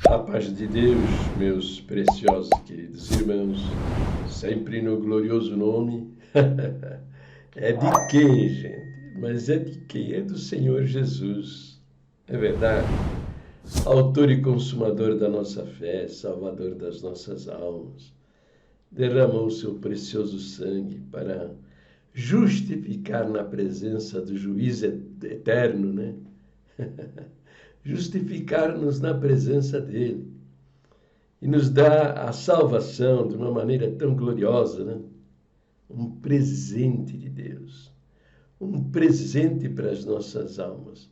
A paz de Deus, meus preciosos queridos irmãos, sempre no glorioso nome. É de quem, gente? Mas é de quem? É do Senhor Jesus. É verdade. Autor e consumador da nossa fé, Salvador das nossas almas. Derramou o seu precioso sangue para justificar na presença do juiz eterno, né? Justificar-nos na presença dele. E nos dá a salvação de uma maneira tão gloriosa, né? Um presente de Deus. Um presente para as nossas almas.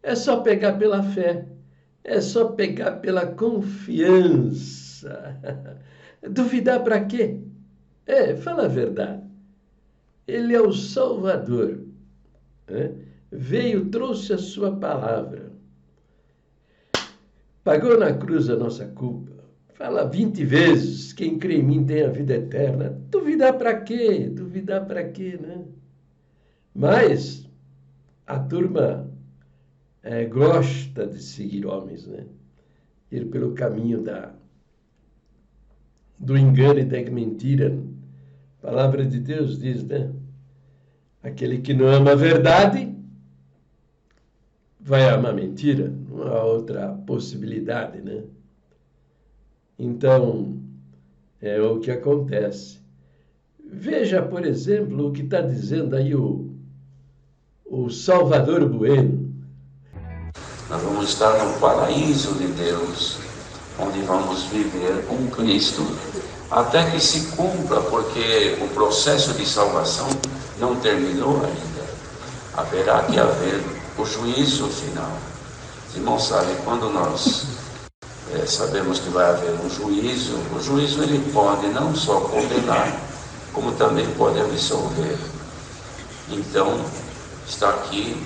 É só pegar pela fé. É só pegar pela confiança. Duvidar para quê? Fala a verdade. Ele é o Salvador. Né? Veio, trouxe a sua palavra. Pagou na cruz a nossa culpa. Fala 20 vezes, quem crê em mim tem a vida eterna. Duvidar para quê? Duvidar para quê, né? Mas a turma gosta de seguir homens, né? Ir pelo caminho do engano e da mentira. A palavra de Deus diz, né? Aquele que não ama a verdade vai amar a mentira. Não há outra possibilidade, né? Então, é o que acontece. Veja, por exemplo, o que está dizendo aí o Salvador Bueno. Nós vamos estar no paraíso de Deus, onde vamos viver com Cristo, até que se cumpra, porque o processo de salvação não terminou ainda. Haverá que haver o juízo final. Os irmãos sabem, quando nós sabemos que vai haver um juízo, o juízo ele pode não só condenar, como também pode absolver. Então, está aqui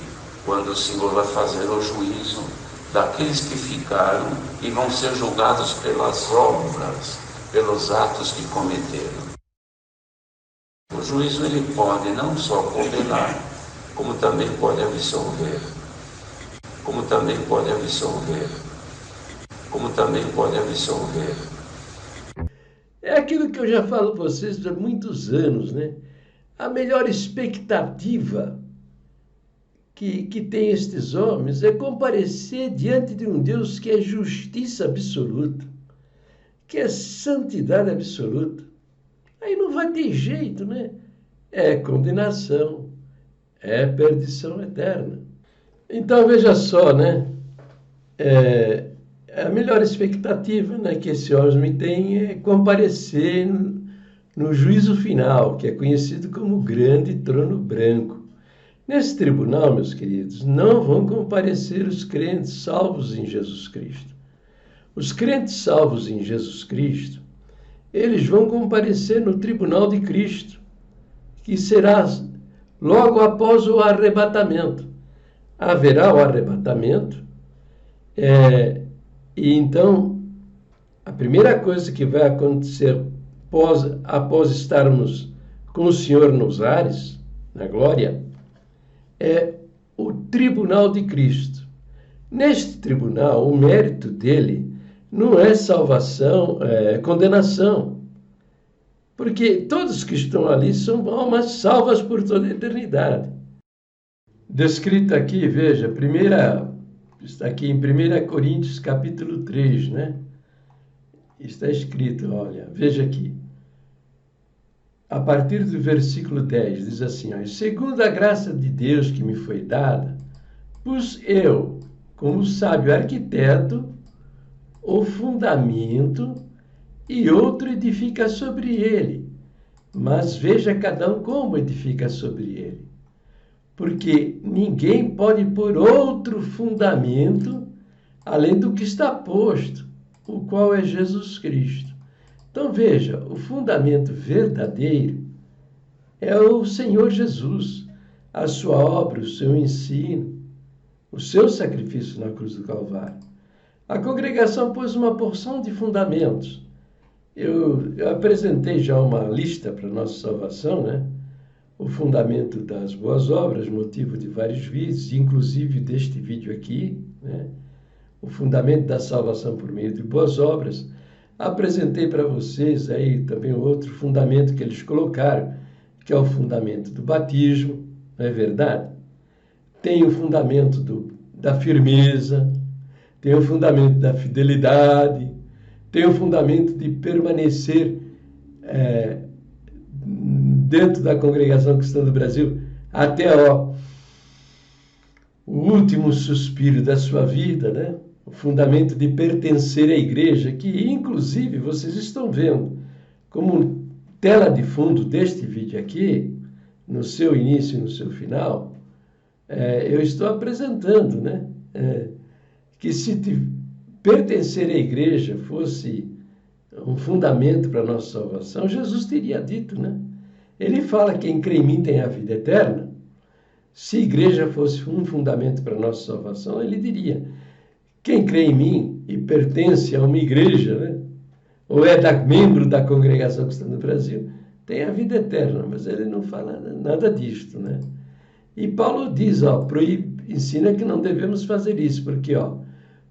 quando o Senhor vai fazer o juízo daqueles que ficaram e vão ser julgados pelas obras, pelos atos que cometeram. O juízo ele pode não só condenar, como também pode absolver. Como também pode absolver. Como também pode absolver. É aquilo que eu já falo para vocês há muitos anos, né? A melhor expectativa que tem estes homens é comparecer diante de um Deus que é justiça absoluta, que é santidade absoluta. Aí não vai ter jeito, né? É condenação, é perdição eterna. Então, veja só, né? A melhor expectativa, né, que esse homem tem é comparecer no juízo final, que é conhecido como o grande trono branco. Nesse tribunal, meus queridos, não vão comparecer os crentes salvos em Jesus Cristo. Os crentes salvos em Jesus Cristo, eles vão comparecer no tribunal de Cristo, que será logo após o arrebatamento. Haverá o arrebatamento, e então a primeira coisa que vai acontecer após estarmos com o Senhor nos ares, na glória, é o tribunal de Cristo. Neste tribunal, o mérito dele não é salvação, é condenação. Porque todos que estão ali são almas salvas por toda a eternidade. Descrito aqui, veja, está aqui em 1 Coríntios capítulo 3, né? Está escrito, olha, veja aqui. A partir do versículo 10, diz assim, ó, segundo a graça de Deus que me foi dada, pus eu, como sábio arquiteto, o fundamento e outro edifica sobre ele. Mas veja cada um como edifica sobre ele. Porque ninguém pode pôr outro fundamento além do que está posto, o qual é Jesus Cristo. Então veja, o fundamento verdadeiro é o Senhor Jesus, a sua obra, o seu ensino, o seu sacrifício na cruz do Calvário. A congregação pôs uma porção de fundamentos. Eu apresentei já uma lista para a nossa salvação, né? O fundamento das boas obras, motivo de vários vídeos, inclusive deste vídeo aqui, né? o fundamento da salvação por meio de boas obras, apresentei para vocês aí também outro fundamento que eles colocaram, que é o fundamento do batismo, não é verdade? Tem o fundamento da firmeza, tem o fundamento da fidelidade, tem o fundamento de permanecer dentro da congregação cristã do Brasil até o último suspiro da sua vida, né? O fundamento de pertencer à igreja, que inclusive vocês estão vendo como tela de fundo deste vídeo aqui, no seu início e no seu final, eu estou apresentando, né? Que se pertencer à igreja fosse um fundamento para a nossa salvação, Jesus teria dito, né? Ele fala: quem crê em mim tem a vida eterna. Se a igreja fosse um fundamento para a nossa salvação, ele diria: quem crê em mim e pertence a uma igreja, né? Ou membro da congregação cristã do Brasil, tem a vida eterna. Mas ele não fala nada disto, né? E Paulo diz, ensina que não devemos fazer isso,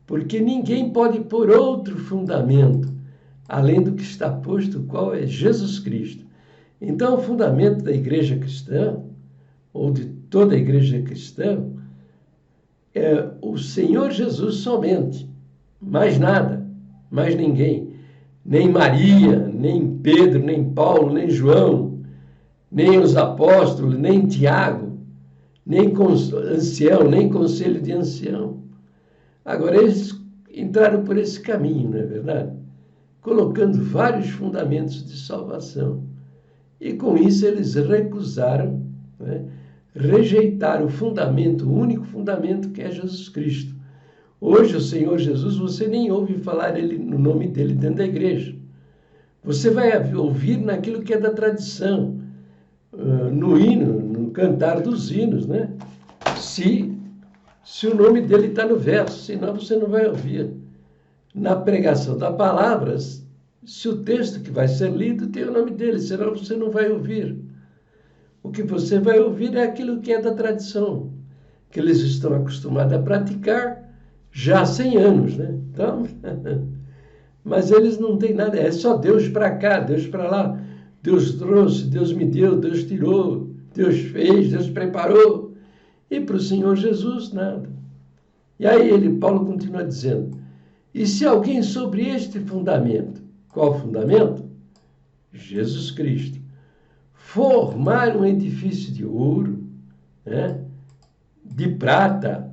porque ninguém pode pôr outro fundamento além do que está posto, qual é Jesus Cristo. Então, o fundamento da igreja cristã, ou de toda a igreja cristã, é o Senhor Jesus somente, mais nada, mais ninguém. Nem Maria, nem Pedro, nem Paulo, nem João, nem os apóstolos, nem Tiago, nem ancião, nem conselho de ancião. Agora, eles entraram por esse caminho, não é verdade? Colocando vários fundamentos de salvação. E com isso eles recusaram, né? Rejeitaram o fundamento, o único fundamento que é Jesus Cristo. Hoje o Senhor Jesus, você nem ouve falar no nome dele dentro da igreja. Você vai ouvir naquilo que é da tradição, no hino, no cantar dos hinos, né? Se o nome dele está no verso, senão você não vai ouvir. Na pregação da palavra, se o texto que vai ser lido tem o nome dele, senão você não vai ouvir. O que você vai ouvir é aquilo que é da tradição, que eles estão acostumados a praticar já há 100 anos, né? Então, mas eles não têm nada, é só Deus para cá, Deus para lá, Deus trouxe, Deus me deu, Deus tirou, Deus fez, Deus preparou, e para o Senhor Jesus nada. E aí Paulo continua dizendo: e se alguém sobre este fundamento, qual fundamento? Jesus Cristo, formar um edifício de ouro, né? De prata,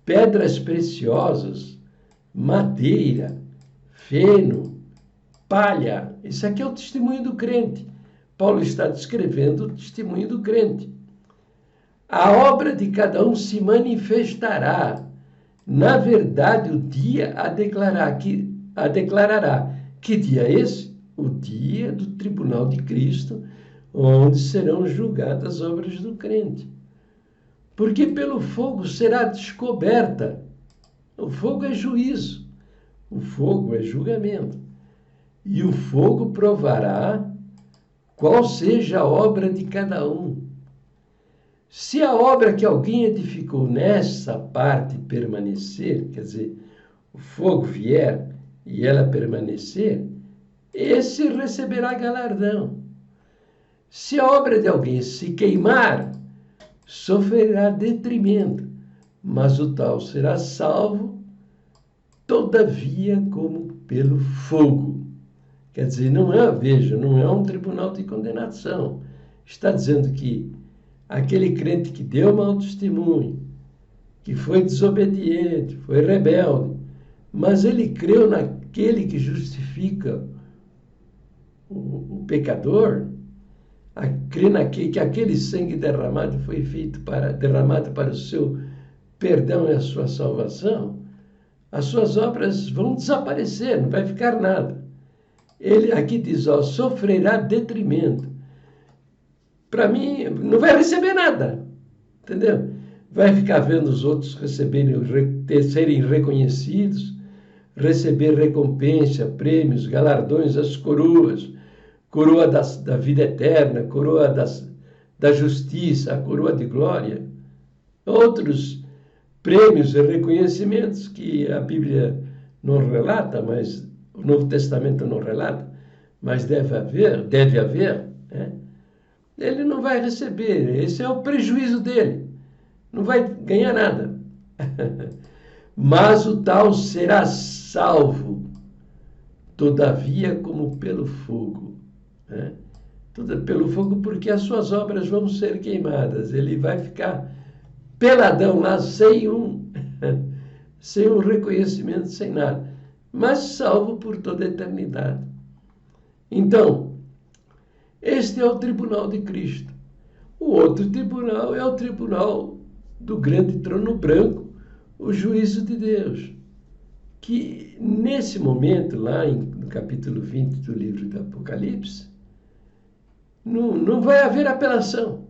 pedras preciosas, madeira, feno, palha. Isso aqui é o testemunho do crente. Paulo está descrevendo o testemunho do crente. A obra de cada um se manifestará. Na verdade, o dia a declarará. Que dia é esse? O dia do tribunal de Cristo, onde serão julgadas as obras do crente. Porque pelo fogo será descoberta. O fogo é juízo. O fogo é julgamento. E o fogo provará qual seja a obra de cada um. Se a obra que alguém edificou nessa parte permanecer, quer dizer, o fogo vier e ela permanecer, esse receberá galardão. Se a obra de alguém se queimar, sofrerá detrimento, mas o tal será salvo, todavia, como pelo fogo. Quer dizer, não é um tribunal de condenação. Está dizendo que aquele crente que deu mau testemunho, que foi desobediente, foi rebelde, mas ele creu naquele que justifica o pecador, crê que aquele sangue derramado foi derramado para o seu perdão e a sua salvação, as suas obras vão desaparecer, não vai ficar nada. Ele aqui diz, sofrerá detrimento. Para mim, não vai receber nada, entendeu? Vai ficar vendo os outros serem reconhecidos, receber recompensa, prêmios, galardões, as coroas, coroa da vida eterna, coroa da justiça, a coroa de glória. Outros prêmios e reconhecimentos que a Bíblia não relata, mas o Novo Testamento não relata, mas deve haver, né? Ele não vai receber. Esse é o prejuízo dele. Não vai ganhar nada. Mas o tal será salvo, todavia como pelo fogo, né? Pelo fogo, porque as suas obras vão ser queimadas. Ele vai ficar peladão lá, sem um reconhecimento, sem nada, mas salvo por toda a eternidade. Então, este é o tribunal de Cristo. O outro tribunal é o tribunal do grande trono branco, o juízo de Deus, que nesse momento, lá no capítulo 20 do livro do Apocalipse, não vai haver apelação.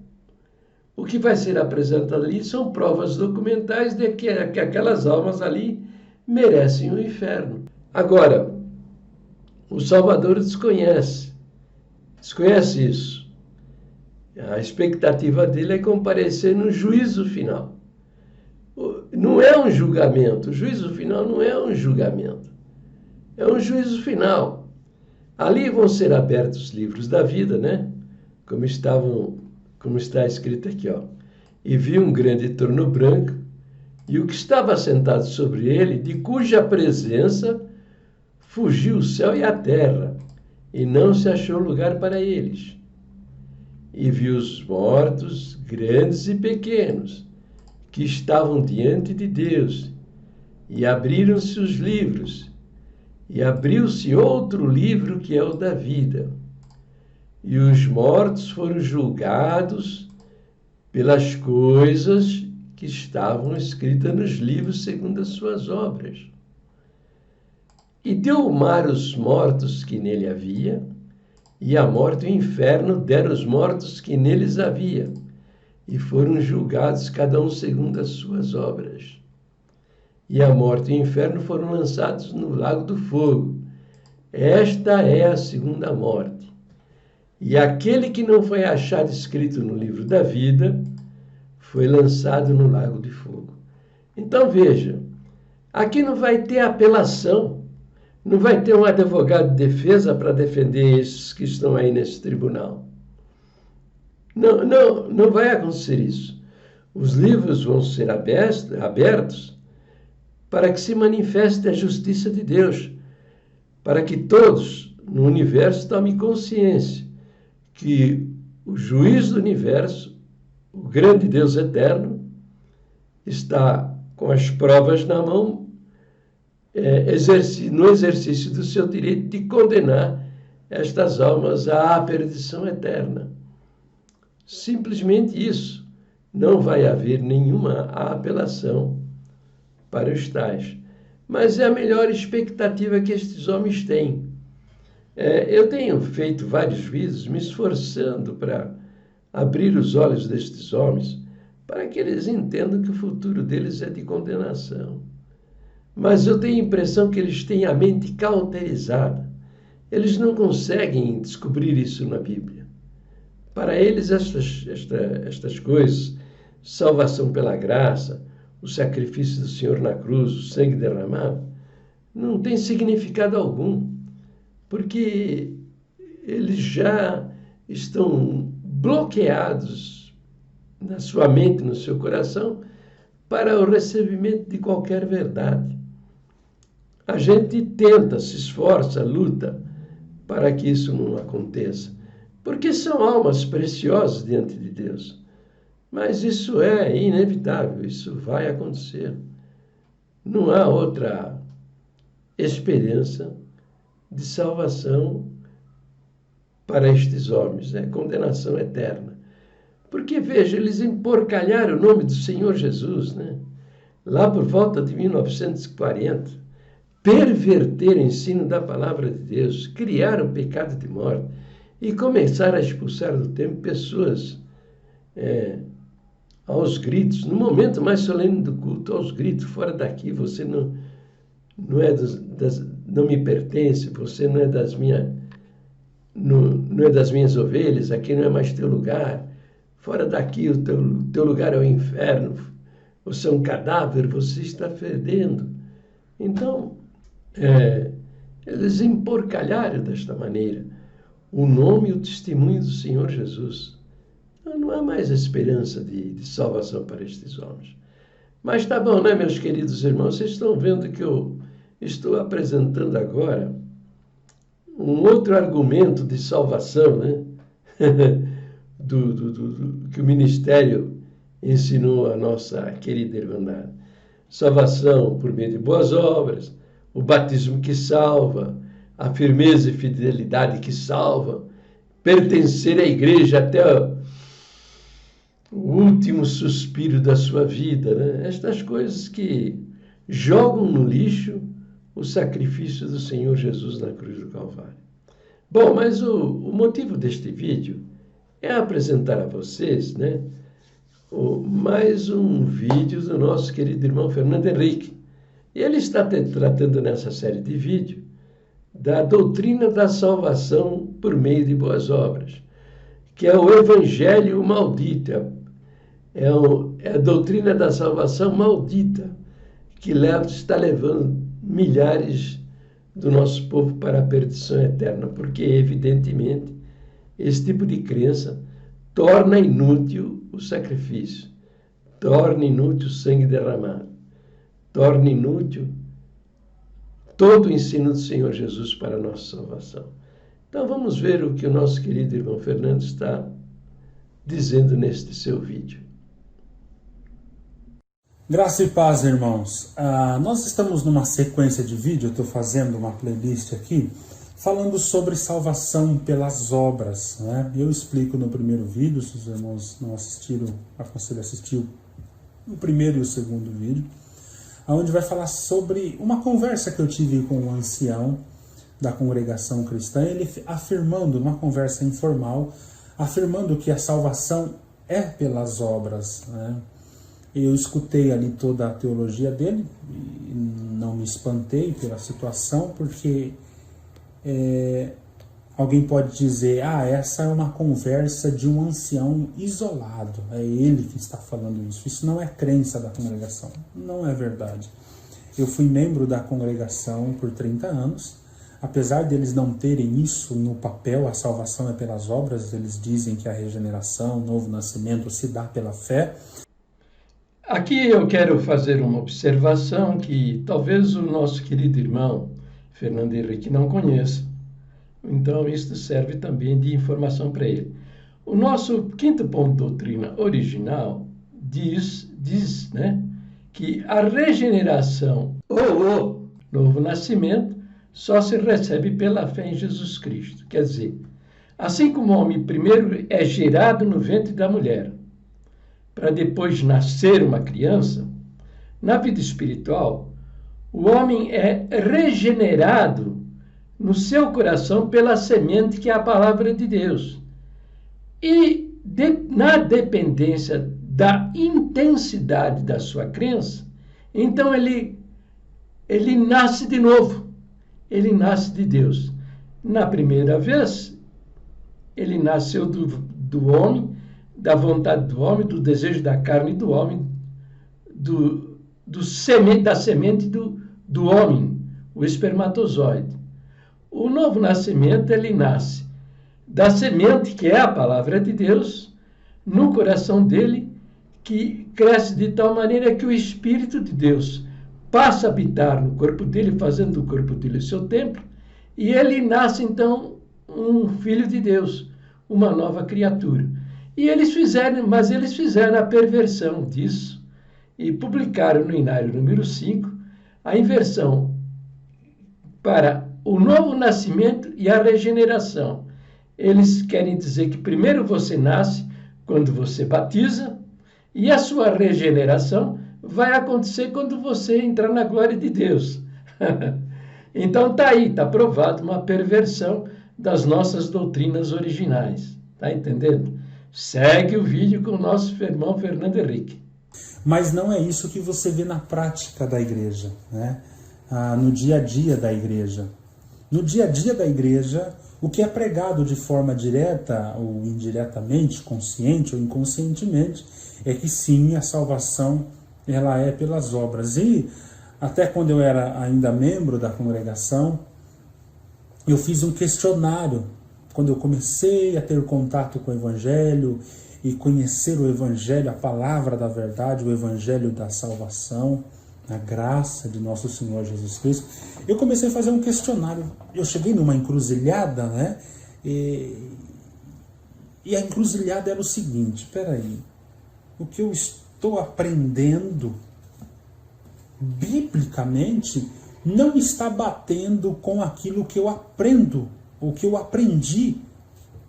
O que vai ser apresentado ali são provas documentais de que aquelas almas ali merecem o inferno. Agora, o Salvador desconhece isso. A expectativa dele é comparecer no juízo final. Não é um julgamento. O juízo final não é um julgamento. É um juízo final. Ali vão ser abertos os livros da vida, né? Como está escrito aqui, ó. E vi um grande trono branco, e o que estava sentado sobre ele, de cuja presença fugiu o céu e a terra, e não se achou lugar para eles. E vi os mortos, grandes e pequenos, que estavam diante de Deus, e abriram-se os livros, e abriu-se outro livro que é o da vida. E os mortos foram julgados pelas coisas que estavam escritas nos livros segundo as suas obras. E deu o mar os mortos que nele havia, e a morte e o inferno deram os mortos que neles havia, e foram julgados cada um segundo as suas obras. E a morte e o inferno foram lançados no lago do fogo. Esta é a segunda morte. E aquele que não foi achado escrito no livro da vida foi lançado no lago de fogo. Então veja, aqui não vai ter apelação, não vai ter um advogado de defesa para defender esses que estão aí nesse tribunal. Não vai acontecer isso. Os livros vão ser abertos para que se manifeste a justiça de Deus, para que todos no universo tomem consciência que o juiz do universo, o grande Deus eterno, está com as provas na mão, no exercício do seu direito de condenar estas almas à perdição eterna. Simplesmente isso. Não vai haver nenhuma apelação para os tais. Mas é a melhor expectativa que estes homens têm. Eu tenho feito vários vídeos me esforçando para abrir os olhos destes homens, para que eles entendam que o futuro deles é de condenação. Mas eu tenho a impressão que eles têm a mente cauterizada. Eles não conseguem descobrir isso na Bíblia. Para eles, estas coisas, salvação pela graça, o sacrifício do Senhor na cruz, o sangue derramado, não tem significado algum, porque eles já estão bloqueados na sua mente, no seu coração, para o recebimento de qualquer verdade. A gente tenta, se esforça, luta para que isso não aconteça, porque são almas preciosas diante de Deus. Mas isso é inevitável, isso vai acontecer. Não há outra esperança de salvação para estes homens, é condenação eterna. Porque, veja, eles emporcalharam o nome do Senhor Jesus, né? Lá por volta de 1940, perverteram o ensino da palavra de Deus, criaram o pecado de morte e começaram a expulsar do templo pessoas aos gritos, no momento mais solene do culto, aos gritos, fora daqui, você não me pertence, você não é das minhas ovelhas, aqui não é mais teu lugar, fora daqui, o teu lugar é o inferno, você é um cadáver, você está fedendo. Então, eles emporcalharam desta maneira o nome e o testemunho do Senhor Jesus. Então, não há mais esperança de salvação para estes homens. Mas tá bom, né, meus queridos irmãos? Vocês estão vendo que eu estou apresentando agora um outro argumento de salvação, né? Que o ministério ensinou a nossa querida Irmandade. Salvação por meio de boas obras, o batismo que salva, a firmeza e fidelidade que salva, pertencer à igreja até o último suspiro da sua vida, né? Estas coisas que jogam no lixo o sacrifício do Senhor Jesus na cruz do Calvário. Bom, mas o motivo deste vídeo é apresentar a vocês, né, mais um vídeo do nosso querido irmão Fernando Henrique. E ele está tratando nessa série de vídeos da doutrina da salvação por meio de boas obras, que é o evangelho maldito, é a doutrina da salvação maldita, que está levando milhares do nosso povo para a perdição eterna, porque, evidentemente, esse tipo de crença torna inútil o sacrifício, torna inútil o sangue derramado, torna inútil todo o ensino do Senhor Jesus para a nossa salvação. Então vamos ver o que o nosso querido irmão Fernando está dizendo neste seu vídeo. Graça e paz, irmãos. Nós estamos numa sequência de vídeo, eu estou fazendo uma playlist aqui, falando sobre salvação pelas obras, né? Eu explico no primeiro vídeo, se os irmãos não assistiram, aconselho a assistir o primeiro e o segundo vídeo, onde vai falar sobre uma conversa que eu tive com um ancião da congregação cristã, ele afirmando, numa conversa informal, afirmando que a salvação é pelas obras, né? Eu escutei ali toda a teologia dele, e não me espantei pela situação, porque alguém pode dizer, essa é uma conversa de um ancião isolado, é ele que está falando isso. Isso não é crença da congregação, não é verdade. Eu fui membro da congregação por 30 anos, apesar deles não terem isso no papel, a salvação é pelas obras, eles dizem que a regeneração, o novo nascimento se dá pela fé. Aqui eu quero fazer uma observação que talvez o nosso querido irmão Fernando Henrique não conheça. Então, isto serve também de informação para ele. O nosso quinto ponto de doutrina original diz, né, que a regeneração ou o novo nascimento só se recebe pela fé em Jesus Cristo. Quer dizer, assim como o homem primeiro é gerado no ventre da mulher, para depois nascer uma criança, na vida espiritual, o homem é regenerado no seu coração pela semente que é a palavra de Deus. E na dependência da intensidade da sua crença, então ele nasce de novo, ele nasce de Deus. Na primeira vez, ele nasceu do homem, da vontade do homem, do desejo da carne do homem, da semente do homem, o espermatozoide. O novo nascimento, ele nasce da semente, que é a palavra de Deus, no coração dele, que cresce de tal maneira que o Espírito de Deus passa a habitar no corpo dele, fazendo do corpo dele o seu templo, e ele nasce, então, um filho de Deus, uma nova criatura. E eles fizeram a perversão disso e publicaram no Inário número 5 a inversão para o novo nascimento e a regeneração. Eles querem dizer que primeiro você nasce quando você batiza e a sua regeneração vai acontecer quando você entrar na glória de Deus. Então está aí, está provado uma perversão das nossas doutrinas originais. Está entendendo? Segue o vídeo com o nosso irmão Fernando Henrique. Mas não é isso que você vê na prática da igreja, né? No dia a dia da igreja. No dia a dia da igreja, o que é pregado de forma direta ou indiretamente, consciente ou inconscientemente, é que sim, a salvação ela é pelas obras. E até quando eu era ainda membro da congregação, eu fiz um questionário. Quando eu comecei a ter contato com o Evangelho e conhecer o Evangelho, a palavra da verdade, o Evangelho da salvação, a graça de nosso Senhor Jesus Cristo, eu comecei a fazer um questionário. Eu cheguei numa encruzilhada, né? E a encruzilhada era o seguinte: espera aí, o que eu estou aprendendo biblicamente não está batendo com aquilo que eu aprendo, o que eu aprendi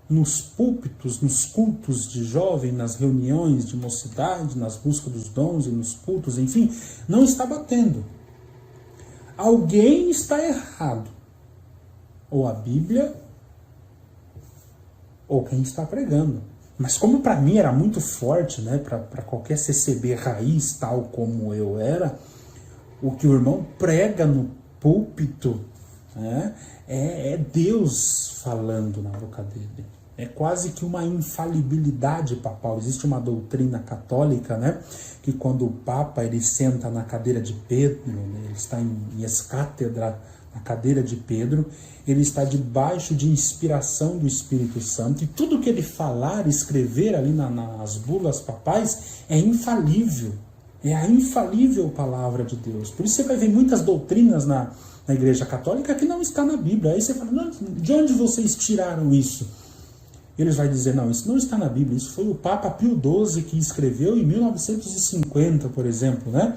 nos púlpitos, nos cultos de jovem, nas reuniões de mocidade, nas buscas dos dons e nos cultos, enfim, não está batendo. Alguém está errado. Ou a Bíblia, ou quem está pregando. Mas como para mim era muito forte, né, para qualquer CCB raiz, tal como eu era, o que o irmão prega no púlpito, né, é Deus falando na boca dele. É quase que uma infalibilidade papal. Existe uma doutrina católica, né, que quando o Papa ele senta na cadeira de Pedro, né, ele está em ex-cátedra, na cadeira de Pedro, ele está debaixo de inspiração do Espírito Santo, e tudo que ele falar, escrever ali nas bulas papais é infalível. É a infalível palavra de Deus. Por isso você vai ver muitas doutrinas na Igreja Católica que não está na Bíblia. Aí você fala, de onde vocês tiraram isso? Eles vão dizer, não, isso não está na Bíblia. Isso foi o Papa Pio XII que escreveu em 1950, por exemplo, né?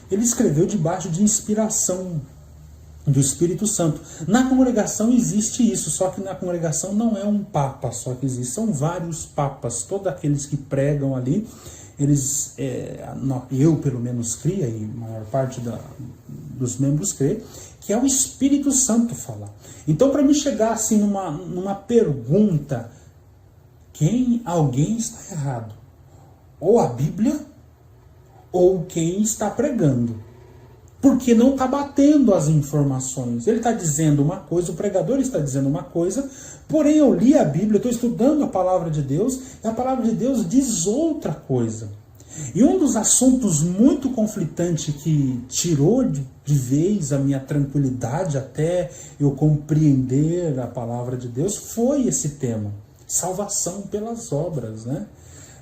Ele escreveu debaixo de inspiração do Espírito Santo. Na congregação existe isso, só que na congregação não é um Papa só que existe, são vários Papas. Todos aqueles que pregam ali, eles, eu pelo menos creio, e a maior parte dos membros crê, que é o Espírito Santo falar. Então, para me chegar assim numa pergunta, alguém está errado? Ou a Bíblia, ou quem está pregando. Porque não está batendo as informações. Ele está dizendo uma coisa, o pregador está dizendo uma coisa, porém eu li a Bíblia, estou estudando a palavra de Deus, e a palavra de Deus diz outra coisa. E um dos assuntos muito conflitantes que tirou de vez a minha tranquilidade até eu compreender a palavra de Deus foi esse tema, salvação pelas obras, né?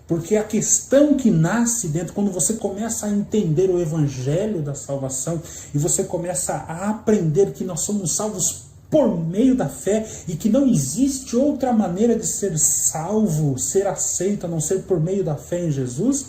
Porque a questão que nasce dentro, quando você começa a entender o evangelho da salvação e você começa a aprender que nós somos salvos por meio da fé e que não existe outra maneira de ser salvo, ser aceito, a não ser por meio da fé em Jesus,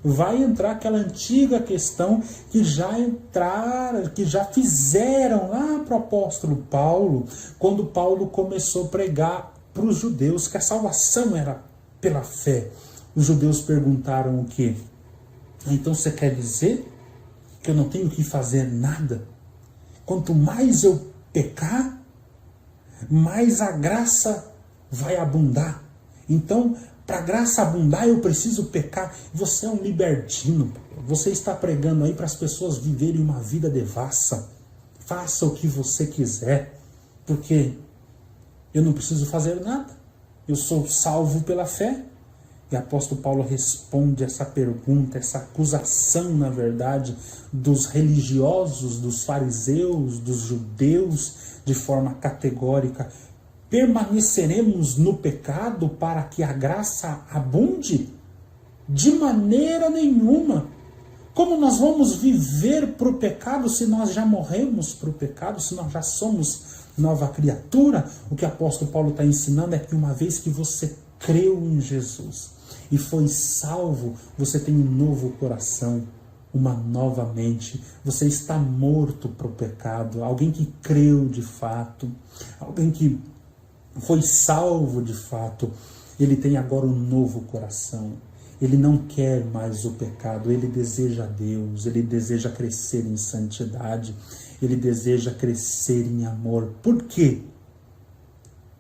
vai entrar aquela antiga questão que já fizeram lá para o apóstolo Paulo, quando Paulo começou a pregar para os judeus que a salvação era pela fé. Os judeus perguntaram o quê? Então você quer dizer que eu não tenho que fazer nada? Quanto mais eu pecar, mais a graça vai abundar. Então, para a graça abundar, eu preciso pecar. Você é um libertino. Você está pregando aí para as pessoas viverem uma vida devassa. Faça o que você quiser, porque eu não preciso fazer nada. Eu sou salvo pela fé. E o apóstolo Paulo responde essa pergunta, essa acusação, na verdade, dos religiosos, dos fariseus, dos judeus, de forma categórica. Permaneceremos no pecado para que a graça abunde? De maneira nenhuma. Como nós vamos viver para o pecado se nós já morremos para o pecado, se nós já somos nova criatura? O que o apóstolo Paulo está ensinando é que uma vez que você creu em Jesus e foi salvo, você tem um novo coração, uma nova mente. Você está morto para o pecado. Alguém que creu de fato, alguém que foi salvo de fato, ele tem agora um novo coração. Ele não quer mais o pecado, ele deseja Deus, ele deseja crescer em santidade, ele deseja crescer em amor. Por quê?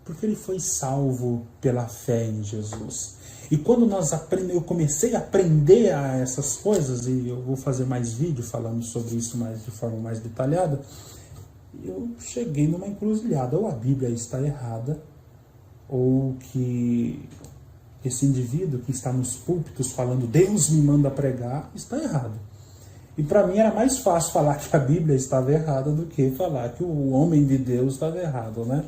Porque ele foi salvo pela fé em Jesus. E quando eu comecei a aprender a essas coisas, e eu vou fazer mais vídeo falando sobre isso de forma mais detalhada, eu cheguei numa encruzilhada. Ou a Bíblia está errada, ou que esse indivíduo que está nos púlpitos falando Deus me manda pregar, está errado. E para mim era mais fácil falar que a Bíblia estava errada do que falar que o homem de Deus estava errado, né?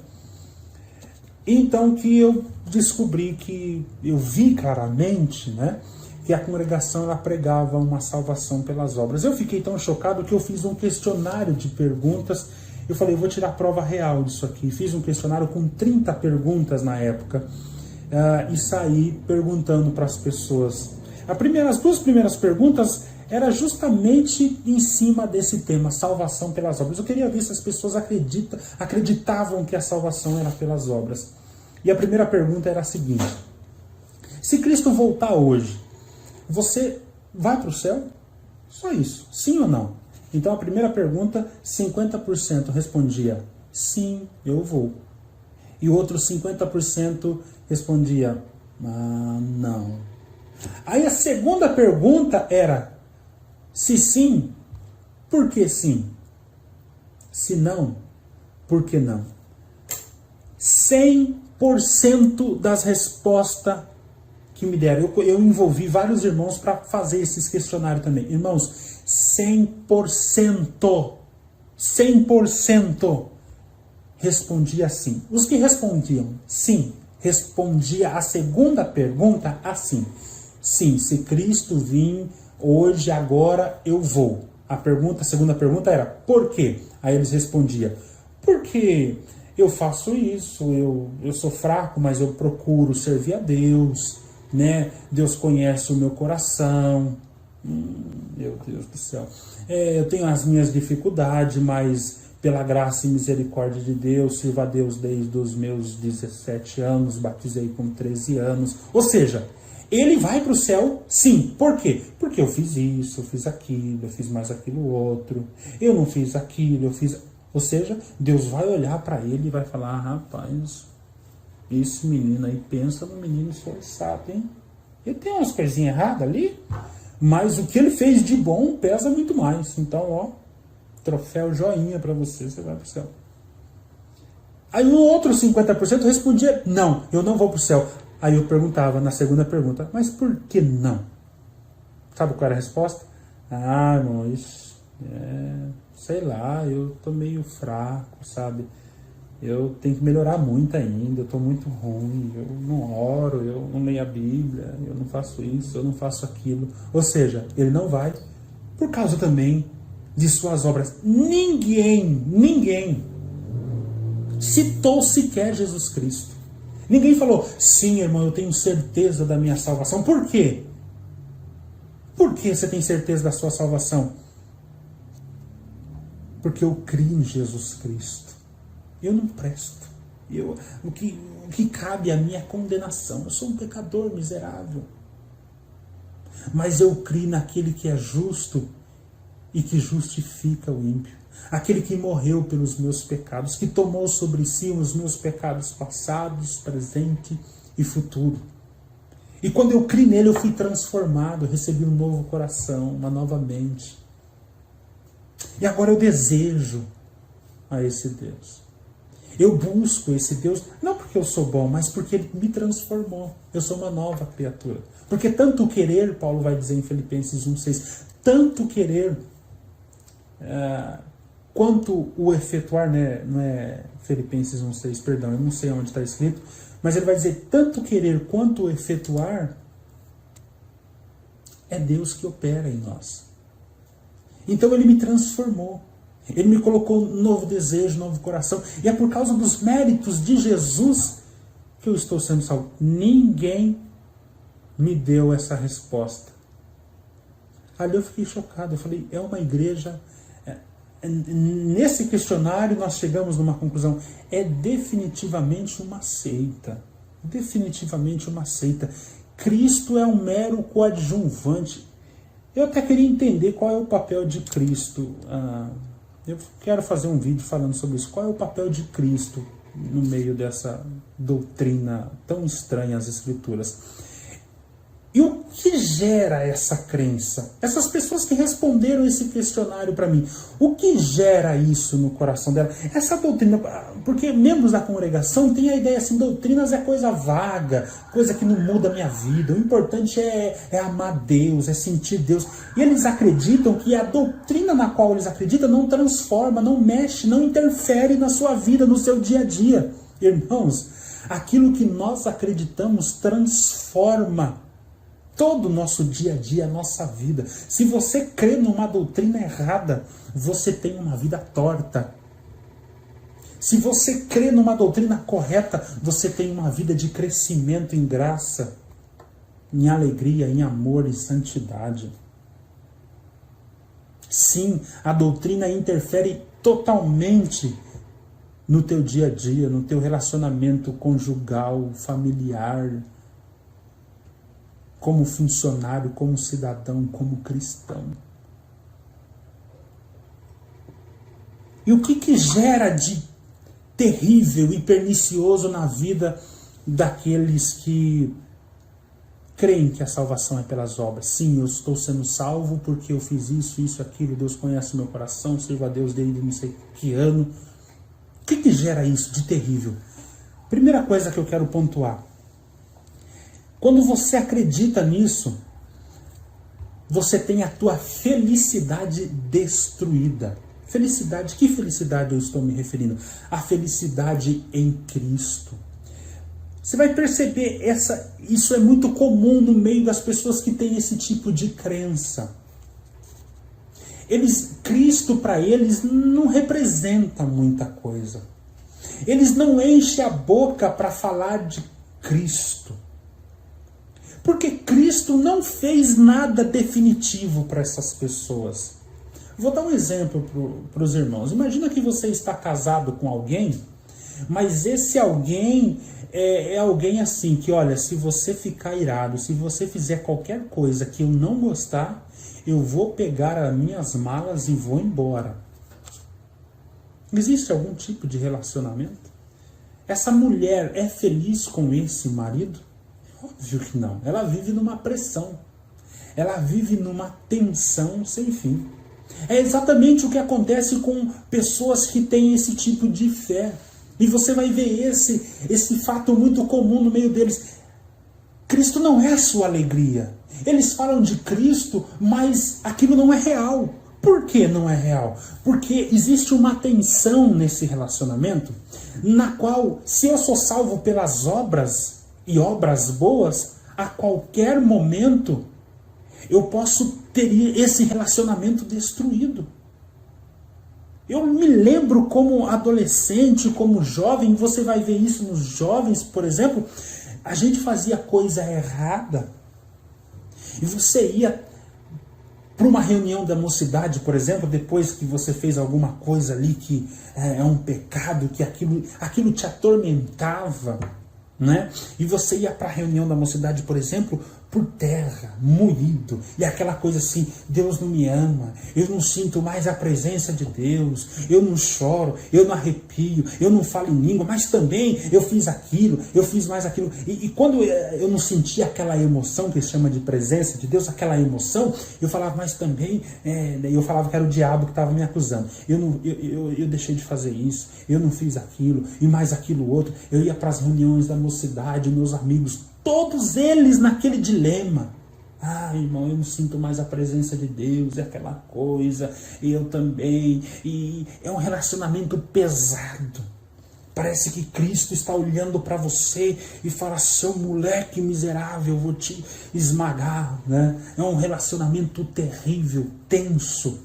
Então que eu descobri que, eu vi claramente, né, que a congregação ela pregava uma salvação pelas obras. Eu fiquei tão chocado que eu fiz um questionário de perguntas. Eu falei, eu vou tirar a prova real disso aqui. Fiz um questionário com 30 perguntas na época e saí perguntando para as pessoas. As duas primeiras perguntas era justamente em cima desse tema, salvação pelas obras. Eu queria ver se as pessoas acreditavam que a salvação era pelas obras. E a primeira pergunta era a seguinte: se Cristo voltar hoje, você vai para o céu? Só isso, sim ou não? Então a primeira pergunta, 50% respondia sim, eu vou. E o outro 50% respondia não. Aí a segunda pergunta era: se sim, por que sim? Se não, por que não? 100% das respostas que me deram. Eu envolvi vários irmãos para fazer esses questionários também. Irmãos, 100% respondia sim. Os que respondiam sim, respondia a segunda pergunta assim: sim, se Cristo vir hoje, agora, eu vou. A segunda pergunta era, por quê? Aí eles respondiam, porque eu faço isso, eu sou fraco, mas eu procuro servir a Deus, né? Deus conhece o meu coração. Meu Deus do céu. Eu tenho as minhas dificuldades, mas pela graça e misericórdia de Deus, sirvo a Deus desde os meus 17 anos, batizei com 13 anos. Ou seja, ele vai para o céu, sim. Por quê? Porque eu fiz isso, eu fiz aquilo, eu fiz mais aquilo outro. Eu não fiz aquilo, eu fiz... Ou seja, Deus vai olhar para ele e vai falar, rapaz, esse menino aí, pensa no menino esforçado, hein? Ele tem umas coisinhas erradas ali, mas o que ele fez de bom pesa muito mais. Então, ó, troféu joinha para você, você vai para o céu. Aí o outro 50% respondia, não, eu não vou para o céu. Aí eu perguntava na segunda pergunta, mas por que não? Sabe qual era a resposta? Irmão, isso, sei lá, eu tô meio fraco, sabe? Eu tenho que melhorar muito ainda, eu tô muito ruim, eu não oro, eu não leio a Bíblia, eu não faço isso, eu não faço aquilo. Ou seja, ele não vai por causa também de suas obras. Ninguém citou sequer Jesus Cristo. Ninguém falou, sim, irmão, eu tenho certeza da minha salvação. Por quê? Por que você tem certeza da sua salvação? Porque eu crio em Jesus Cristo. Eu não presto. O que cabe a mim é condenação. Eu sou um pecador miserável. Mas eu crio naquele que é justo e que justifica o ímpio. Aquele que morreu pelos meus pecados, que tomou sobre si os meus pecados passados, presente e futuro. E quando eu criei nele, eu fui transformado, recebi um novo coração, uma nova mente. E agora eu desejo a esse Deus. Eu busco esse Deus, não porque eu sou bom, mas porque ele me transformou. Eu sou uma nova criatura. Porque tanto querer, Paulo vai dizer em Filipenses 1,6, tanto querer... quanto o efetuar, né, não é Filipenses 1,6, perdão, eu não sei onde está escrito, mas ele vai dizer, tanto querer quanto o efetuar, é Deus que opera em nós. Então ele me transformou, ele me colocou um novo desejo, novo coração, e é por causa dos méritos de Jesus que eu estou sendo salvo. Ninguém me deu essa resposta. Ali eu fiquei chocado, eu falei, é uma igreja... Nesse questionário nós chegamos numa conclusão, é definitivamente uma seita. Definitivamente uma seita. Cristo é um mero coadjuvante. Eu até queria entender qual é o papel de Cristo. Eu quero fazer um vídeo falando sobre isso. Qual é o papel de Cristo no meio dessa doutrina tão estranha às Escrituras? E o que gera essa crença? Essas pessoas que responderam esse questionário para mim, o que gera isso no coração dela? Essa doutrina, porque membros da congregação têm a ideia assim, doutrinas é coisa vaga, coisa que não muda a minha vida. O importante é amar Deus, é sentir Deus. E eles acreditam que a doutrina na qual eles acreditam não transforma, não mexe, não interfere na sua vida, no seu dia a dia. Irmãos, aquilo que nós acreditamos transforma todo o nosso dia a dia, a nossa vida. Se você crê numa doutrina errada, você tem uma vida torta. Se você crê numa doutrina correta, você tem uma vida de crescimento em graça, em alegria, em amor e santidade. Sim, a doutrina interfere totalmente no teu dia a dia, no teu relacionamento conjugal, familiar, como funcionário, como cidadão, como cristão. E o que gera de terrível e pernicioso na vida daqueles que creem que a salvação é pelas obras? Sim, eu estou sendo salvo porque eu fiz isso, isso, aquilo, Deus conhece o meu coração, sirvo a Deus desde não sei que ano. O que gera isso de terrível? Primeira coisa que eu quero pontuar. Quando você acredita nisso, você tem a tua felicidade destruída. Felicidade, que felicidade eu estou me referindo? A felicidade em Cristo. Você vai perceber, isso é muito comum no meio das pessoas que têm esse tipo de crença. Cristo para eles não representa muita coisa. Eles não enchem a boca para falar de Cristo. Porque Cristo não fez nada definitivo para essas pessoas. Vou dar um exemplo para os irmãos. Imagina que você está casado com alguém, mas esse alguém é alguém assim, que olha, se você ficar irado, se você fizer qualquer coisa que eu não gostar, eu vou pegar as minhas malas e vou embora. Existe algum tipo de relacionamento? Essa mulher é feliz com esse marido? Óbvio que não. Ela vive numa pressão. Ela vive numa tensão sem fim. É exatamente o que acontece com pessoas que têm esse tipo de fé. E você vai ver esse fato muito comum no meio deles. Cristo não é a sua alegria. Eles falam de Cristo, mas aquilo não é real. Por que não é real? Porque existe uma tensão nesse relacionamento, na qual, se eu sou salvo pelas obras, e obras boas, a qualquer momento eu posso ter esse relacionamento destruído. Eu me lembro como adolescente, como jovem, você vai ver isso nos jovens, por exemplo, a gente fazia coisa errada e você ia para uma reunião da mocidade, por exemplo, depois que você fez alguma coisa ali que é um pecado, que aquilo te atormentava, né? E você ia para a reunião da mocidade, por exemplo, por terra, moído, e aquela coisa assim, Deus não me ama, eu não sinto mais a presença de Deus, eu não choro, eu não arrepio, eu não falo em língua, mas também eu fiz aquilo, eu fiz mais aquilo, e quando eu não sentia aquela emoção que se chama de presença de Deus, aquela emoção, eu falava, mas também, eu falava que era o diabo que estava me acusando, eu deixei de fazer isso, eu não fiz aquilo, e mais aquilo outro, eu ia para as reuniões da mocidade, meus amigos, todos eles naquele dilema. Irmão, eu não sinto mais a presença de Deus, é aquela coisa, e eu também. E é um relacionamento pesado. Parece que Cristo está olhando para você e fala, seu moleque miserável, eu vou te esmagar. Né? É um relacionamento terrível, tenso.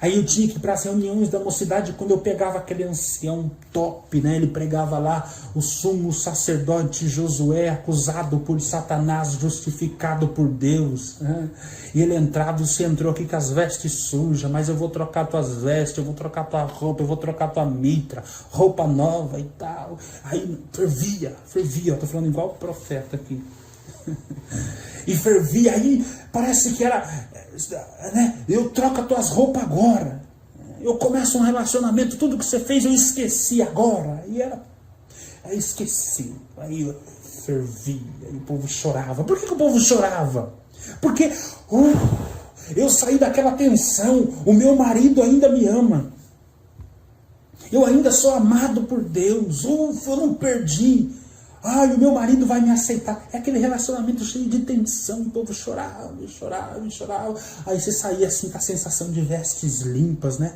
Aí eu tinha que ir para as reuniões da mocidade, quando eu pegava aquele ancião top, né? Ele pregava lá o sumo sacerdote Josué, acusado por Satanás, justificado por Deus. Né? E ele entrava, você entrou aqui com as vestes sujas, mas eu vou trocar tuas vestes, eu vou trocar tua roupa, eu vou trocar tua mitra, roupa nova e tal. Aí fervia, eu tô falando igual o profeta aqui. E fervia, aí parece que era, né? Eu troco as tuas roupas agora, eu começo um relacionamento, tudo que você fez eu esqueci agora, aí esqueci, aí fervia e o povo chorava. Por que o povo chorava? Porque eu saí daquela tensão, o meu marido ainda me ama. Eu ainda sou amado por Deus. Eu não perdi. Ai, o meu marido vai me aceitar. É aquele relacionamento cheio de tensão. O povo chorava, chorava, chorava. Aí você saía assim com a sensação de vestes limpas, né?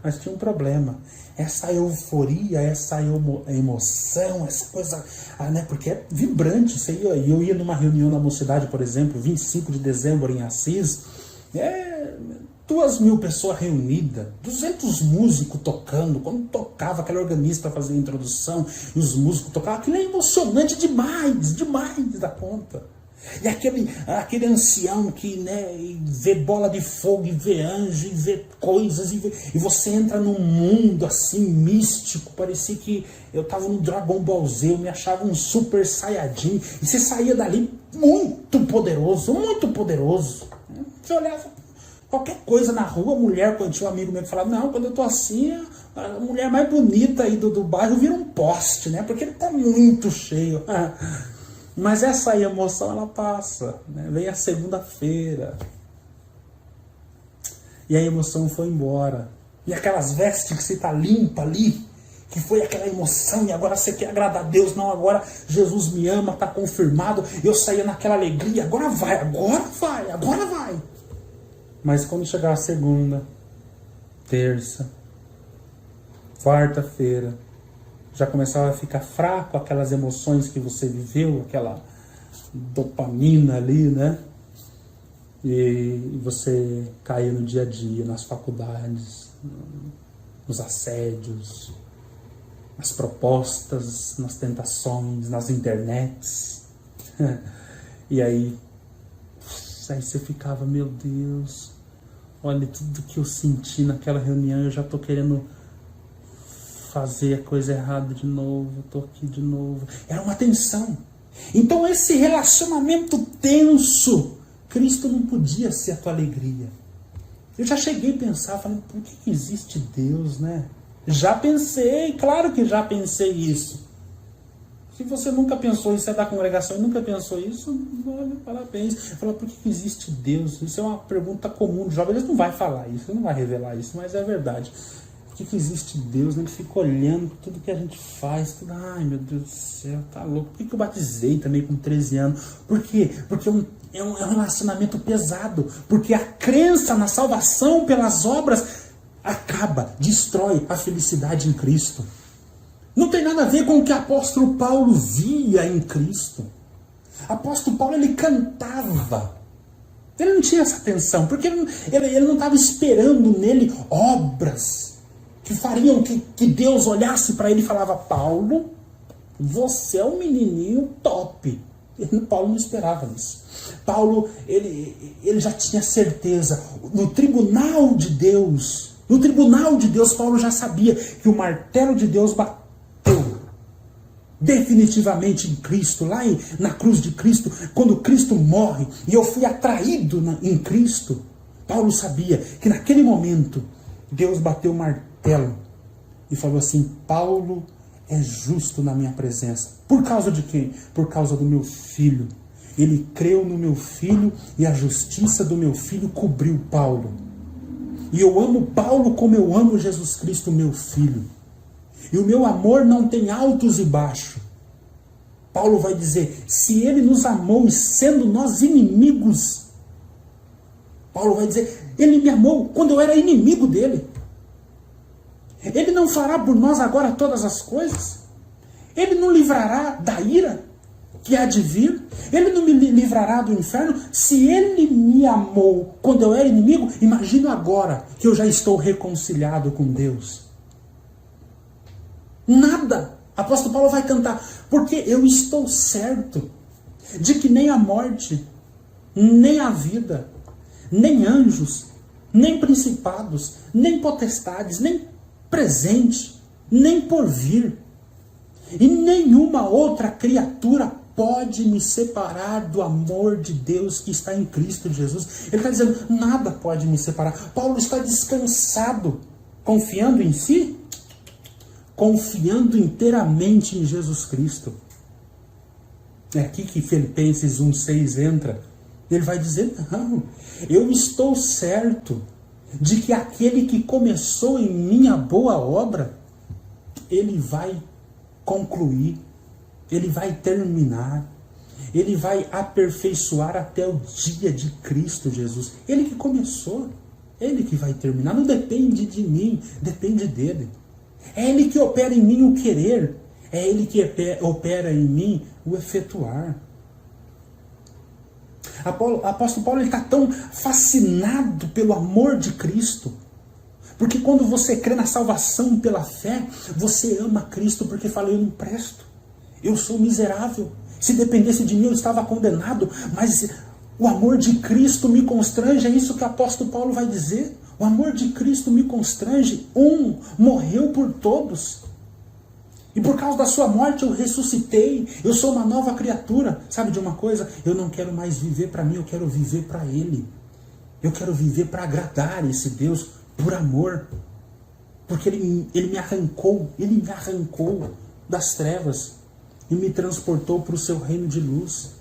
Mas tinha um problema. Essa euforia, essa emoção, essa coisa, né? Porque é vibrante. Eu ia numa reunião na Mocidade, por exemplo, 25 de dezembro em Assis. 2.000 pessoas reunidas, 200 músicos tocando. Quando tocava, aquele organista fazia a introdução e os músicos tocavam, aquilo é emocionante demais, demais da conta. E aquele ancião que, né, vê bola de fogo, e vê anjo, e vê coisas, e você entra num mundo assim místico, parecia que eu estava no Dragon Ball Z, eu me achava um super saiyajin, e você saía dali muito poderoso, muito poderoso. Você olhava qualquer coisa na rua, mulher, quando tinha um amigo meu que falava, não, quando eu tô assim, a mulher mais bonita aí do bairro vira um poste, né? Porque ele tá muito cheio. Mas essa aí, emoção, ela passa, né? Vem a segunda-feira. E a emoção foi embora. E aquelas vestes que você tá limpa ali, que foi aquela emoção, e agora você quer agradar a Deus, não, agora Jesus me ama, tá confirmado, eu saía naquela alegria, agora vai, agora vai, agora vai. Mas quando chegar a segunda, terça, quarta-feira, já começava a ficar fraco aquelas emoções que você viveu, aquela dopamina ali, né? E você caía no dia a dia, nas faculdades, nos assédios, nas propostas, nas tentações, nas internets. E aí você ficava, meu Deus, olha tudo que eu senti naquela reunião, eu já estou querendo fazer a coisa errada de novo, estou aqui de novo. Era uma tensão. Então esse relacionamento tenso, Cristo não podia ser a tua alegria. Eu já cheguei a pensar, falei, por que existe Deus, né? Já pensei, claro que já pensei isso. Se você nunca pensou isso, é da congregação e nunca pensou isso, olha, parabéns. Fala, por que existe Deus? Isso é uma pergunta comum de jovens. Eles não vai falar isso, não vai revelar isso, mas é verdade. Por que existe Deus? Ele fica olhando tudo que a gente faz. Tudo, ai, meu Deus do céu, tá louco. Por que eu batizei também com 13 anos? Por quê? Porque é um relacionamento pesado. Porque a crença na salvação pelas obras acaba, destrói a felicidade em Cristo. Não tem nada a ver com o que o apóstolo Paulo via em Cristo. O apóstolo Paulo, ele cantava. Ele não tinha essa atenção, porque ele não estava esperando nele obras que fariam que Deus olhasse para ele e falava, Paulo, você é um menininho top. Paulo não esperava isso. Paulo, ele já tinha certeza. No tribunal de Deus, Paulo já sabia que o martelo de Deus bateu definitivamente em Cristo, lá na cruz de Cristo, quando Cristo morre, e eu fui atraído em Cristo. Paulo sabia que naquele momento Deus bateu o martelo e falou assim, Paulo é justo na minha presença. Por causa de quem? Por causa do meu filho. Ele creu no meu filho e a justiça do meu filho cobriu Paulo. E eu amo Paulo como eu amo Jesus Cristo, meu filho. E o meu amor não tem altos e baixos. Paulo vai dizer, se ele nos amou e sendo nós inimigos, Paulo vai dizer, ele me amou quando eu era inimigo dele. Ele não fará por nós agora todas as coisas? Ele não livrará da ira que há de vir? Ele não me livrará do inferno? Se ele me amou quando eu era inimigo, imagino agora que eu já estou reconciliado com Deus. Nada. Apóstolo Paulo vai cantar, porque eu estou certo de que nem a morte, nem a vida, nem anjos, nem principados, nem potestades, nem presente, nem porvir, e nenhuma outra criatura pode me separar do amor de Deus que está em Cristo Jesus. Ele está dizendo, nada pode me separar. Paulo está descansado, confiando em si, confiando inteiramente em Jesus Cristo. É aqui que Filipenses 1,6 entra. Ele vai dizer, não, eu estou certo de que aquele que começou em mim a boa obra, ele vai concluir, ele vai terminar, ele vai aperfeiçoar até o dia de Cristo Jesus. Ele que começou, ele que vai terminar. Não depende de mim, depende dele. É ele que opera em mim o querer, é ele que opera em mim o efetuar. Apóstolo Paulo está tão fascinado pelo amor de Cristo, porque quando você crê na salvação pela fé, você ama Cristo porque fala, eu não presto, eu sou miserável, se dependesse de mim eu estava condenado, mas o amor de Cristo me constrange, é isso que o apóstolo Paulo vai dizer, o amor de Cristo me constrange, morreu por todos, e por causa da sua morte eu ressuscitei, eu sou uma nova criatura. Sabe de uma coisa? Eu não quero mais viver para mim, eu quero viver para Ele. Eu quero viver para agradar esse Deus por amor. Porque Ele me arrancou das trevas e me transportou para o seu reino de luz.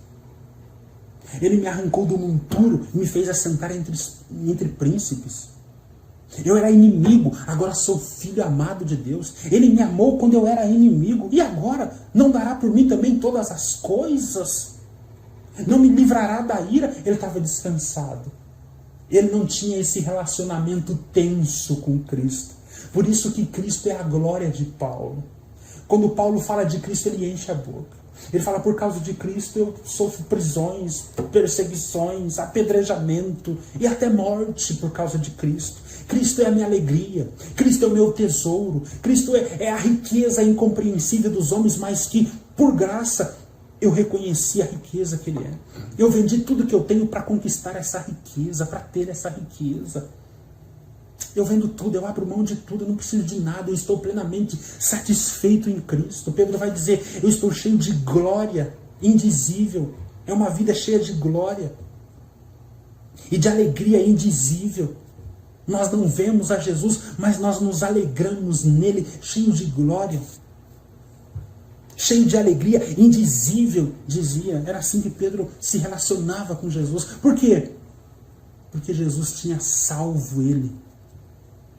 Ele me arrancou do monturo e me fez assentar entre príncipes. Eu era inimigo, agora sou filho amado de Deus. Ele me amou quando eu era inimigo. E agora não dará por mim também todas as coisas? Não me livrará da ira? Ele estava descansado. Ele não tinha esse relacionamento tenso com Cristo. Por isso que Cristo é a glória de Paulo. Quando Paulo fala de Cristo, ele enche a boca. Ele fala, por causa de Cristo eu sofro prisões, perseguições, apedrejamento e até morte por causa de Cristo. Cristo é a minha alegria, Cristo é o meu tesouro, Cristo é a riqueza incompreensível dos homens, mas que, por graça, eu reconheci a riqueza que Ele é. Eu vendi tudo que eu tenho para conquistar essa riqueza, para ter essa riqueza. Eu vendo tudo, eu abro mão de tudo, eu não preciso de nada, eu estou plenamente satisfeito em Cristo. Pedro vai dizer, eu estou cheio de glória indizível. É uma vida cheia de glória e de alegria indizível. Nós não vemos a Jesus, mas nós nos alegramos nele, cheio de glória, cheio de alegria indizível, dizia. Era assim que Pedro se relacionava com Jesus. Por quê? Porque Jesus tinha salvo ele.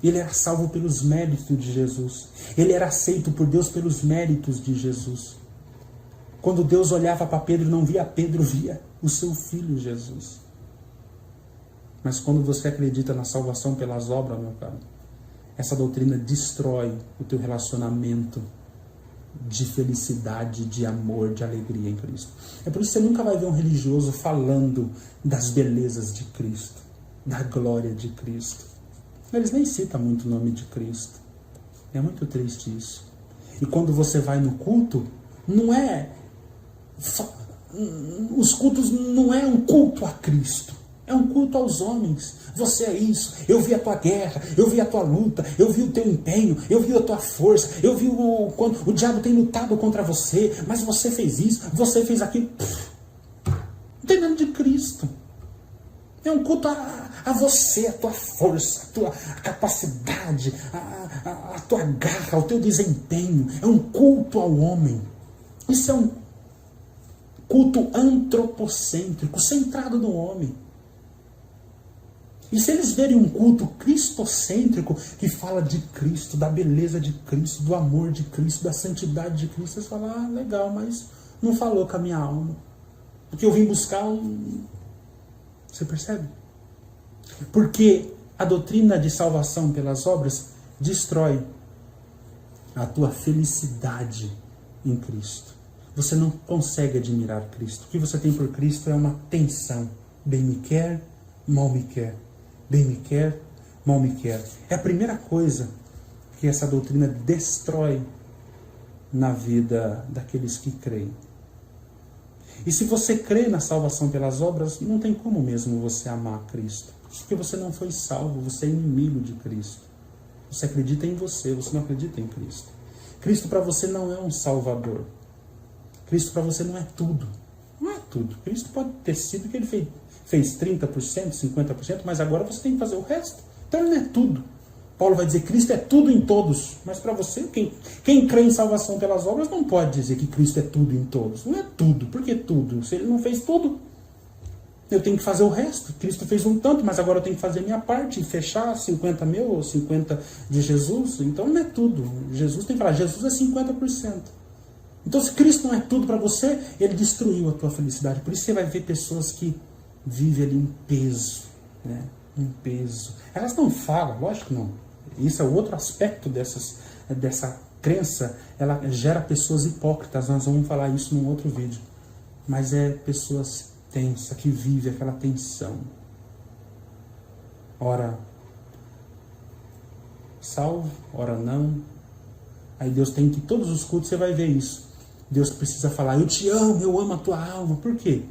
Ele era salvo pelos méritos de Jesus. Ele era aceito por Deus pelos méritos de Jesus. Quando Deus olhava para Pedro, não via Pedro, via o seu filho Jesus. Mas quando você acredita na salvação pelas obras, meu caro, essa doutrina destrói o teu relacionamento de felicidade, de amor, de alegria em Cristo. É por isso que você nunca vai ver um religioso falando das belezas de Cristo, da glória de Cristo. Eles nem citam muito o nome de Cristo. É muito triste isso. E quando você vai no culto, não é... Os cultos não é um culto a Cristo. É um culto aos homens. Você é isso. Eu vi a tua guerra, eu vi a tua luta, eu vi o teu empenho, eu vi a tua força, eu vi quando o diabo tem lutado contra você, mas você fez isso, você fez aquilo. Não tem nada de Cristo. É um culto a você, a tua força, a tua capacidade, a tua garra, o teu desempenho. É um culto ao homem. Isso é um culto antropocêntrico, centrado no homem. E se eles verem um culto cristocêntrico, que fala de Cristo, da beleza de Cristo, do amor de Cristo, da santidade de Cristo, eles falam, legal, mas não falou com a minha alma. Porque eu vim buscar um... Você percebe? Porque a doutrina de salvação pelas obras destrói a tua felicidade em Cristo. Você não consegue admirar Cristo. O que você tem por Cristo é uma tensão. Bem me quer, mal me quer. Bem me quer, mal me quer. É a primeira coisa que essa doutrina destrói na vida daqueles que creem. E se você crê na salvação pelas obras, não tem como mesmo você amar Cristo. Porque você não foi salvo, você é inimigo de Cristo. Você acredita em você não acredita em Cristo. Cristo para você não é um salvador. Cristo para você não é tudo. Não é tudo. Cristo pode ter sido que ele fez 30%, 50%, mas agora você tem que fazer o resto. Então ele não é tudo. Paulo vai dizer que Cristo é tudo em todos. Mas para você, quem crê em salvação pelas obras não pode dizer que Cristo é tudo em todos. Não é tudo. Por que tudo? Se ele não fez tudo, eu tenho que fazer o resto. Cristo fez um tanto, mas agora eu tenho que fazer a minha parte e fechar 50 meu ou 50 de Jesus. Então não é tudo. Jesus tem que falar, Jesus é 50%. Então se Cristo não é tudo para você, ele destruiu a tua felicidade. Por isso você vai ver pessoas que vivem ali um peso, né? Um peso. Elas não falam, lógico que não. Isso é outro aspecto dessa crença. Ela gera pessoas hipócritas. Nós vamos falar isso num outro vídeo. Mas é pessoas tensas, que vivem aquela tensão. Ora salvo, ora não. Aí Deus tem que, todos os cultos você vai ver isso. Deus precisa falar, eu te amo, eu amo a tua alma. Por quê?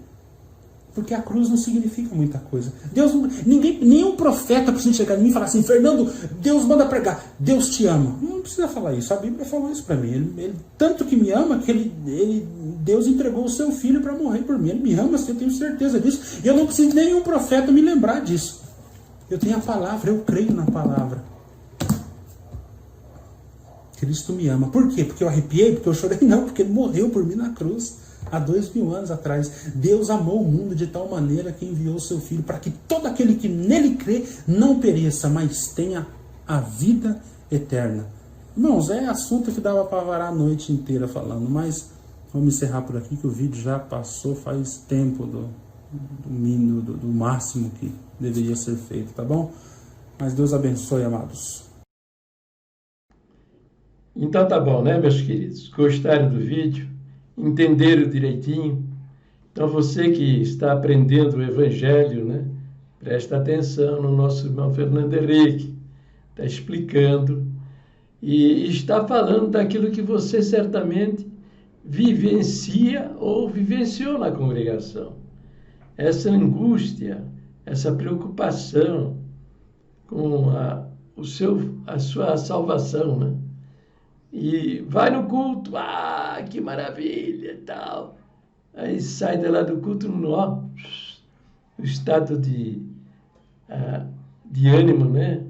Porque a cruz não significa muita coisa. Deus, nenhum profeta precisa chegar em mim e falar assim, Fernando, Deus manda pregar, Deus te ama. Não precisa falar isso, a Bíblia falou isso para mim. Ele tanto que me ama que Deus entregou o seu filho para morrer por mim. Ele me ama, eu tenho certeza disso. E eu não preciso de nenhum profeta me lembrar disso. Eu tenho a palavra, eu creio na palavra. Cristo me ama. Por quê? Porque eu arrepiei? Porque eu chorei? Não, porque ele morreu por mim na cruz. Há 2000 anos atrás, Deus amou o mundo de tal maneira que enviou o seu Filho para que todo aquele que nele crê não pereça, mas tenha a vida eterna. Irmãos, é assunto que dava para varar a noite inteira falando, mas vamos encerrar por aqui que o vídeo já passou faz tempo do máximo que deveria ser feito, tá bom? Mas Deus abençoe, amados. Então tá bom, né, meus queridos? Gostaram do vídeo? Entenderam direitinho? Então você que está aprendendo o Evangelho, né? Presta atenção no nosso irmão Fernando Henrique. Está explicando e está falando daquilo que você certamente vivencia ou vivenciou na congregação. Essa angústia, essa preocupação com a sua salvação, né? E vai no culto, que maravilha e tal. Aí sai de lá do culto, o estado de ânimo, né?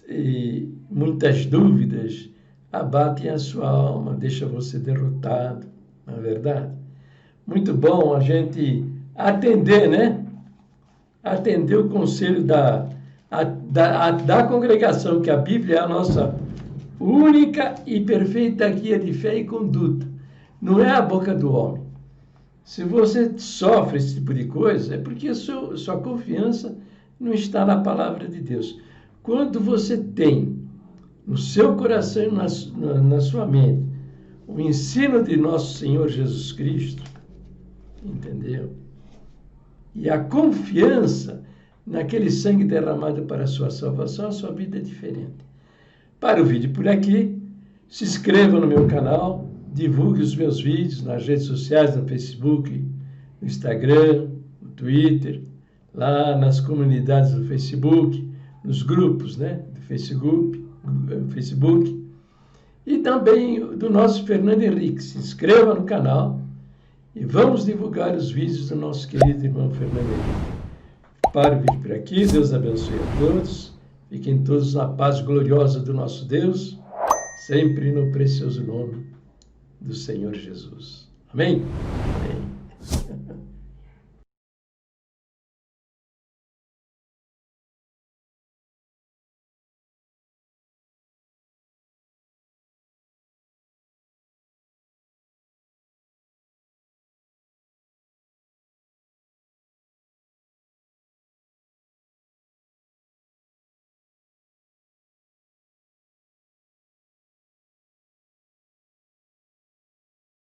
E muitas dúvidas abatem a sua alma, deixa você derrotado, não é verdade? Muito bom a gente atender, né? Atender o conselho da congregação, que a Bíblia é a nossa única e perfeita guia de fé e conduta. Não é a boca do homem. Se você sofre esse tipo de coisa, é porque sua confiança não está na palavra de Deus. Quando você tem no seu coração e na sua mente o ensino de nosso Senhor Jesus Cristo, entendeu? E a confiança naquele sangue derramado para a sua salvação, a sua vida é diferente. Para o vídeo por aqui, se inscreva no meu canal, divulgue os meus vídeos nas redes sociais, no Facebook, no Instagram, no Twitter, lá nas comunidades do Facebook, nos grupos, né, do Facebook, e também do nosso Fernando Henrique. Se inscreva no canal e vamos divulgar os vídeos do nosso querido irmão Fernando Henrique. Para o vídeo por aqui, Deus abençoe a todos. Fiquem todos na paz gloriosa do nosso Deus, sempre no precioso nome do Senhor Jesus. Amém? Amém.